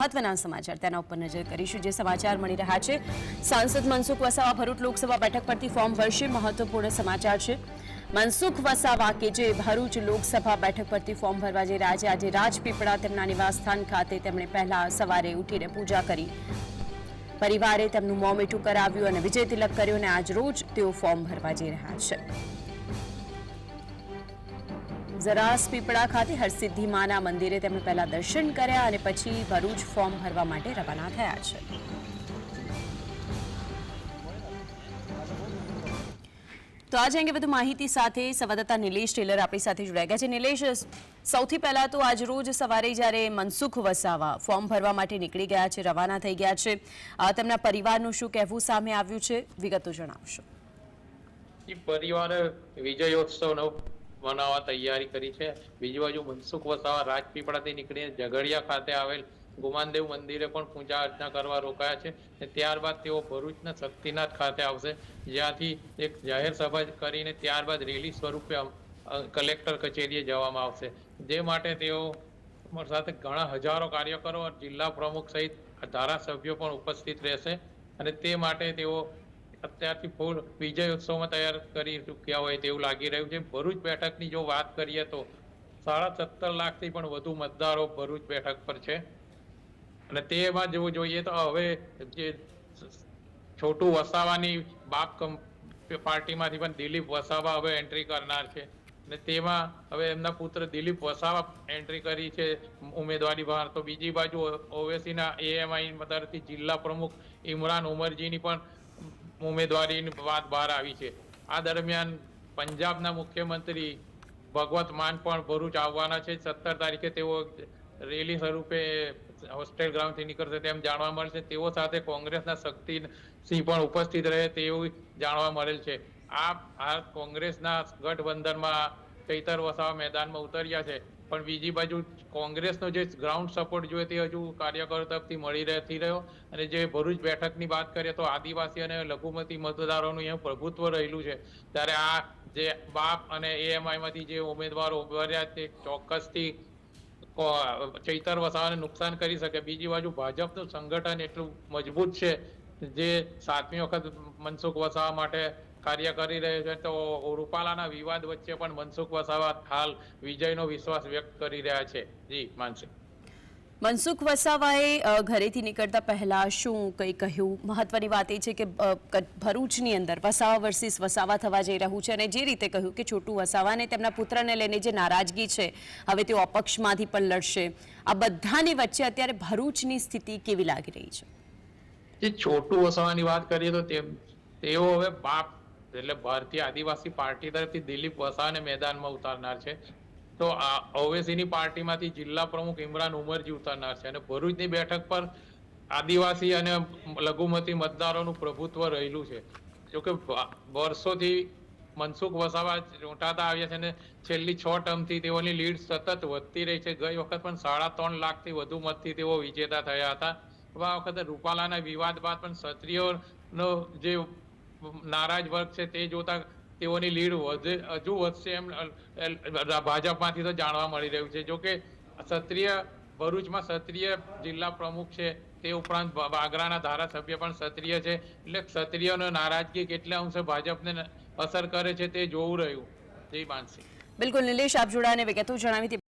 મહત્વના સમાચાર તેના ઉપર નજર કરીશું જે સમાચાર મળી રહ્યા છે। સાંસદ મનસુખ વસાવા ભરૂચ લોકસભા બેઠક પરથી ફોર્મ ભરશે। મહત્વપૂર્ણ સમાચાર છે। મનસુખ વસાવા કે જે ભરૂચ લોકસભા બેઠક પરથી ફોર્મ ભરવા જઈ રહ્યા છે। આજે રાજપીપળા તેમના નિવાસસ્થાન ખાતે તેમણે પહેલા સવારે ઉઠીને પૂજા કરી, પરિવારે તેમનું મોં મીઠું કરાવ્યું અને વિજય તિલક કર્યો અને આજ રોજ તેઓ ફોર્મ ભરવા જઈ રહ્યા છે। જરાસપીપળા ખાતે હરસિદ્ધિ માના મંદિરે તેમણે પહેલા દર્શન કર્યા અને પછી ભરૂચ ફોર્મ ભરવા માટે રવાના થયા છે। તો આજે અંગે વધુ માહિતી સાથે સંવાદદાતા નિલેશ ટેલર આપણી સાથે જોડાઈ ગયા છે। નિલેશ, સૌથી પહેલા તો આજ રોજ સવારે જ્યારે મનસુખ વસાવા ફોર્મ ભરવા માટે નીકળી ગયા છે, રવાના થઈ ગયા છે, તેમના પરિવારનું શું કહેવું સામે આવ્યું છે, વિગતો જણાવશો। પરિવારે વિજયોત્સવનો મનાવવા તૈયારી કરી છે। બીજી બાજુ મનસુખ વસાવા રાજપીપળાથી નીકળીને ઝઘડિયા ખાતે આવેલ ગુમાનદેવ મંદિરે પણ પૂજા અર્ચના કરવા રોકાયા છે। ત્યારબાદ તેઓ ભરૂચના શક્તિનાથ ખાતે આવશે, જ્યાંથી એક જાહેર સભા કરીને ત્યારબાદ રેલી સ્વરૂપે કલેક્ટર કચેરીએ જવામાં આવશે, જે માટે તેઓ સાથે ઘણા હજારો કાર્યકરો જિલ્લા પ્રમુખ સહિત ધારાસભ્યો પણ ઉપસ્થિત રહેશે અને તે માટે તેઓ અત્યારથી ફૂલ વિજયોત્સવમાં તૈયાર કરી ચૂક્યા હોય તેવું લાગી રહ્યું છે। ભરૂચ બેઠકની જો વાત કરીએ તો 17.5 લાખથી પણ વધુ મતદારો ભરૂચ બેઠક પર છે અને તેમાં જો જોઈએ તો હવે જે છોટુ વસાવાની બાપ પાર્ટીમાંથી પણ દિલીપ વસાવા હવે એન્ટ્રી કરનાર છે અને તેમાં હવે એમના પુત્ર દિલીપ વસાવા એન્ટ્રી કરી છે ઉમેદવારી બહાર। તો બીજી બાજુ ઓવેસીના એએમઆઈ તરફથી જિલ્લા પ્રમુખ ઇમરાન ઉમરજીની પણ ઉમેદવારીની વાત બહાર આવી છે। આ દરમિયાન પંજાબના મુખ્યમંત્રી ભગવત માન પણ ભરૂચ આવવાના છે। 17 તારીખે તેઓ રેલી સ્વરૂપે હોસ્ટેલ ગ્રાઉન્ડથી નીકળશે તેમ જાણવા મળશે। તેઓ સાથે કોંગ્રેસના શક્તિસિંહ પણ ઉપસ્થિત રહે તેવું જાણવા મળેલ છે। આ કોંગ્રેસના ગઠબંધનમાં ચૈતર વસાવા મેદાનમાં ઉતર્યા છે, પણ બીજી બાજુ કોંગ્રેસનો જે ગ્રાઉન્ડ સપોર્ટ જોઈએ તે હજુ કાર્યકરો તરફથી મળી નથી રહ્યો અને જે ભરૂચ બેઠકની વાત કરીએ તો આદિવાસી અને લઘુમતી મતદારોનું અહીંયા પ્રભુત્વ રહેલું છે, ત્યારે આ જે બાપ અને એએમઆઈમાંથી જે ઉમેદવારો ઉભર્યા તે ચોક્કસથી ચૈતર વસાવાને નુકસાન કરી શકે। બીજી બાજુ ભાજપનું સંગઠન એટલું મજબૂત છે જે 7મી વખત મનસુખ વસાવા માટે કાર્ય કરી રહ્યો છે, તો રૂપાલાના વિવાદ વચ્ચે પણ મનસુખ વસાવા હાલ વિજયનો વિશ્વાસ વ્યક્ત કરી રહ્યા છે। જી માનસી, મનસુખ વસાવાએ ઘરેથી નીકળતા પહેલા શું કંઈ કહ્યું? મહત્વની વાત એ છે કે ભરૂચની અંદર વસાવા વર્સિસ વસાવા થવા જઈ રહ્યું છે અને જે રીતે કહ્યું કે છોટુ વસાવાને તેમના પુત્રને લઈને જે નારાજગી છે, હવે તેઓ અપક્ષમાંથી પણ લડશે। આ બધાની વચ્ચે અત્યારે ભરૂચની સ્થિતિ કેવી લાગી રહી છે? જે છોટુ વસાવાની વાત કરીએ તો તેઓ હવે બાપ એટલે ભારતીય આદિવાસી પાર્ટી તરફથી દિલીપ વસાવાને મેદાનમાં ઉતારનાર છે, તો ઓવેસીની પાર્ટીમાંથી જિલ્લા પ્રમુખ ઇમરાન ઉમરજી ઉતારનાર છે અને ભરૂચની બેઠક પર આદિવાસી અને લઘુમતી મતદારોનું પ્રભુત્વ રહેલું છે। જોકે વર્ષોથી મનસુખ વસાવા ચૂંટાતા આવ્યા છે અને છેલ્લી 6 ટર્મથી તેઓની લીડ સતત વધતી રહી છે। ગઈ વખત પણ 3.5 લાખથી વધુ મતથી તેઓ વિજેતા થયા હતા। આ વખતે રૂપાલાના વિવાદ બાદ પણ ક્ષત્રિયોનો જે નારાજ વર્ગ છે તે જોતા તેઓની લીડ હજુ વધશે એમ ભાજપમાંથી તો જાણવા મળી રહ્યું છે। જોકે ભરૂચમાં ક્ષત્રિય જિલ્લા પ્રમુખ છે, તે ઉપરાંત બાગરાના ધારાસભ્ય પણ ક્ષત્રિય છે, એટલે ક્ષત્રિયોનો નારાજગી કેટલા અંશે ભાજપને અસર કરે છે તે જોવું રહ્યું। જય માનસી। બિલકુલ નિલેશ, આપ જોડાને વિગતો જણાવી।